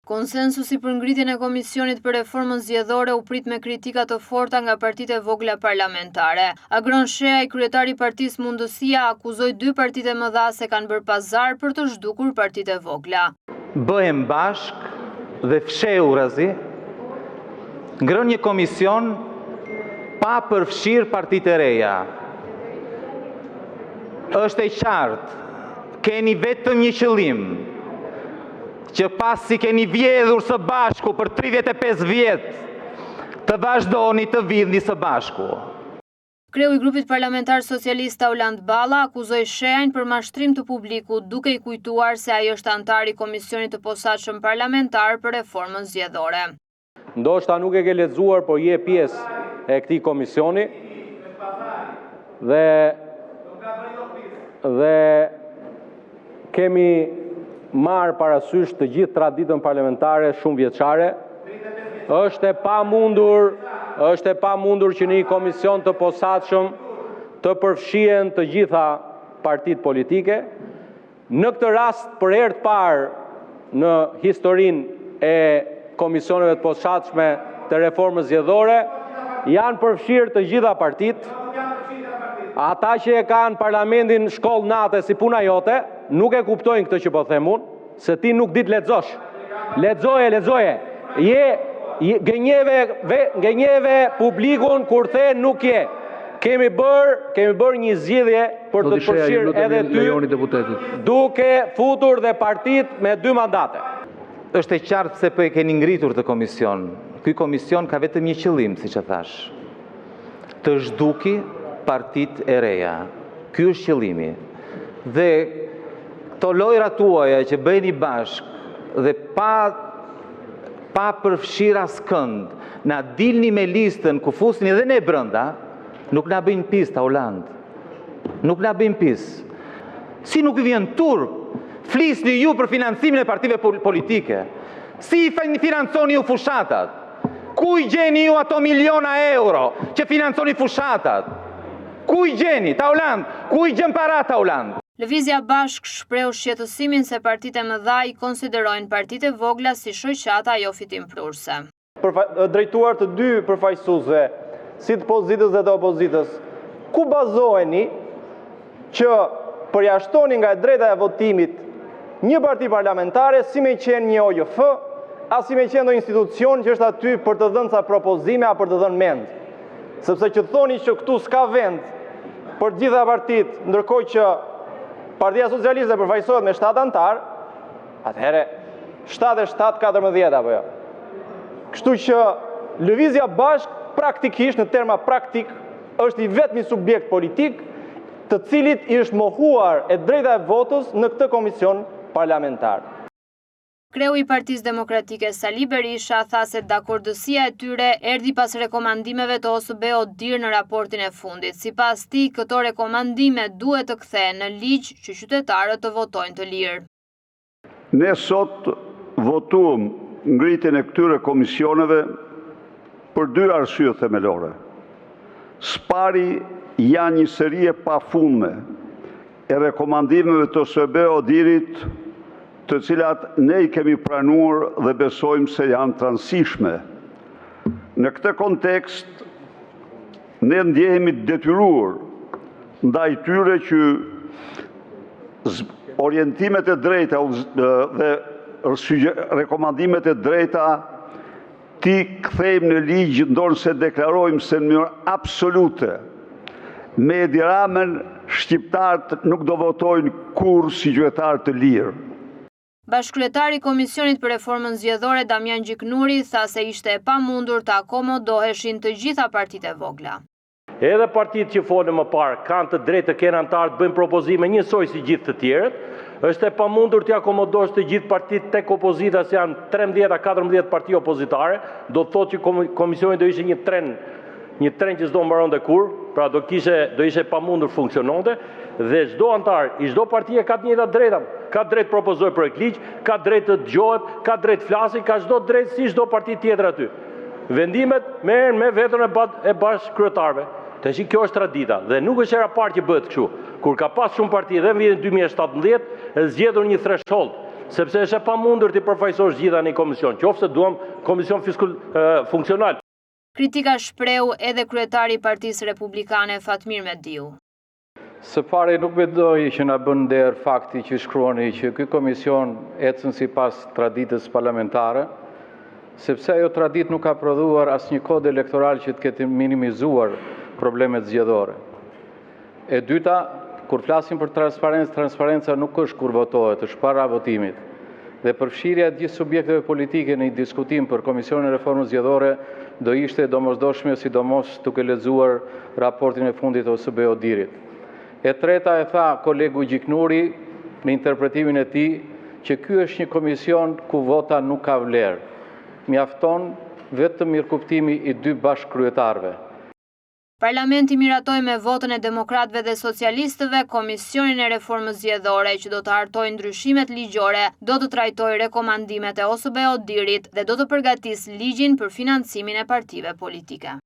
Konsensusi për ngritjen e Komisionit për Reformën Zgjedhore u prit me kritika të forta nga partitë e vogla parlamentare. Agron Sheaj, kryetari i Partisë Mundësia, akuzoi dy partitë e mëdha se kanë bërë pazar për të zhdukur partitë e vogla. Bëhem bashk dhe fshehurazi, ngrën një komision pa përfshirë partitë e reja. Është e qartë, keni vetëm një qëllim, që pas si keni vjedhur së bashku për 35 vjet, të vazhdoni të vjedhni së bashku. Kreu i grupit parlamentar socialist Auland Balla akuzoi Sheajin për mashtrim të publikut, duke i kujtuar se ai është antar i Komisionit të Posaçëm parlamentar për Reformën Zgjedhore. Ndoshta nuk e ke lexuar, por je pjesë e këtij komisioni dhe kemi marë parasysh të gjithë traditën parlamentare shumë vjeçare. Është e pamundur që në një komision të posaçëm të përfshihen të gjitha partitë politike. Në këtë rast, për herë të parë në historinë e komisioneve të posaçme të reformës zgjedhore, janë përfshirë të gjitha partitë. Ata që e kanë parlamentin shkollë nate si puna jote, nuk e kuptojnë këtë që po them unë, se ti nuk ditë lexosh. Lexoje. Gënjeve publikun kur the nuk je. Kemi bërë një zgjedhje për të përfshirë edhe ty, duke futur dhe partitë me 2 mandate. Është e qartë se po e keni ngritur të komision. Ky komision ka vetëm një qëllim, siç e thash. Të zhduki partitë e reja. Ky është qëllimi. Dhe këto lojra tuaja që bëni bashk dhe pa përfshirë askënd, na dilni me listën ku fusni edhe ne brenda, nuk na bëjnë pis, Auland. Nuk na bëjnë pis. Si nuk vjen turp, flisni ju për financimin e partive politike. Si financoni ju fushatat? Ku i gjeni ju ato miliona euro që financoni fushatat? Ku i gjeni, Auland? Ku i gjen parat, Auland? Lëvizja Bashk shpreu shqetësimin se partitë e mëdha i konsiderojnë partitë e vogla si shoqata jo fitimprurse. Drejtuar të dy përfaqësuesve, si të pozitës dhe të opozitës, ku bazoheni që përjashtoni nga drejta e votimit një parti parlamentare si me qenë një OJF, as si me qenë një institucion që është aty për të dhënë ca propozime a për të dhënë mend. Sepse që thoni që këtu s'ka vend për gjitha partitë, ndërkohë që Partia Socialiste përfaqësohet me 7 antar, atëherë 7 e 7, 14 apo jo. Kështu që lëvizja Bashk praktikisht, në terma praktik, është i vetmi subjekt politik të cilit i është mohuar e drejta e votës në këtë komision parlamentar. Kreu i Partisë Demokratike Sali Berisha tha se dakordësia e tyre erdhi pas rekomandimeve të OSBE-ODIR në raportin e fundit. Sipas tij, këto rekomandime duhet të kthehen në ligj që qytetarët të votojnë të lirë. Ne sot votuam ngritjen e këtyre komisioneve për 2 arsye themelore. Spari janë një seri e pafundme e rekomandimeve të OSBE-ODIR-it, të cilat ne i kemi pranuar dhe besojmë se janë transishme. Në këtë kontekst, ne ndjehemi detyruar ndaj tyre që orientimet e drejta dhe rekomandimet e drejta ti kthejmë në ligj, ndonse deklarojmë se në mënyrë absolute me Edi Ramën shqiptarët nuk do votojnë kurrë si qytetarë të lirë. Bashkryetari i Komisionit për Reformën Zgjedhore Damian Gjiknuri tha se ishte e pamundur të akomodoheshin të gjitha partitë e vogla. Edhe partitë që folën më parë kanë të drejtë të kenë antarë të bëjnë propozime njësoj si gjithë të tjerët. Është e pamundur të akomodosh të gjithë partitë tek opozita, se janë 13-14 parti opozitare, do të thotë që komisioni do ishte një tren që s'do mbaronte kur, pra do ishte pamundur funksiononte, dhe çdo antar i çdo partie ka të njëjtat drejta. Ka drejt propozoj projekt ligj, ka drejt të dëgjohet, ka drejt flasi, ka çdo drejt si çdo parti tjetër aty. Vendimet merren me vetën e bashkëkryetarëve. Tash kjo është tradita dhe nuk është era parë që bëhet kështu. Kur ka pas shumë parti dhe në vitin 2017 është zgjedhur një threshold sepse është e pamundur të përfaqësosh gjitha në komision, qoftë se duam komision funksional. Kritika shpreu edhe kryetari i Partisë Republikane Fatmir Mediu. Së pari nuk mendoj që na bën nder fakti që shkruani që ky komision ecën sipas traditës parlamentare, sepse ajo traditë nuk ka prodhuar asnjë kod elektoral që të ketë minimizuar problemet zgjedhore. E dyta, kur flasim për transparencë, transparenca nuk është kur votohet, është para votimit. Dhe përfshirja e gjithë subjekteve politike në një diskutim për Komisionin e Reformës Zgjedhore do ishte domosdoshme, sidomos duke lexuar raportin e fundit të OSBE Odirit. E treta e tha kolegu Gjiknuri në interpretimin e tij që ky është një komision ku vota nuk ka vlerë. Mjafton vetëm mirëkuptimi i dy bashkëkryetarëve. Parlamenti miratoi me votën e demokratëve dhe socialistëve Komisionin e Reformës Zgjedhore që do të hartojë ndryshimet ligjore, do të trajtojë rekomandimet e OSBE Odirit dhe do të përgatisë ligjin për financimin e partive politike.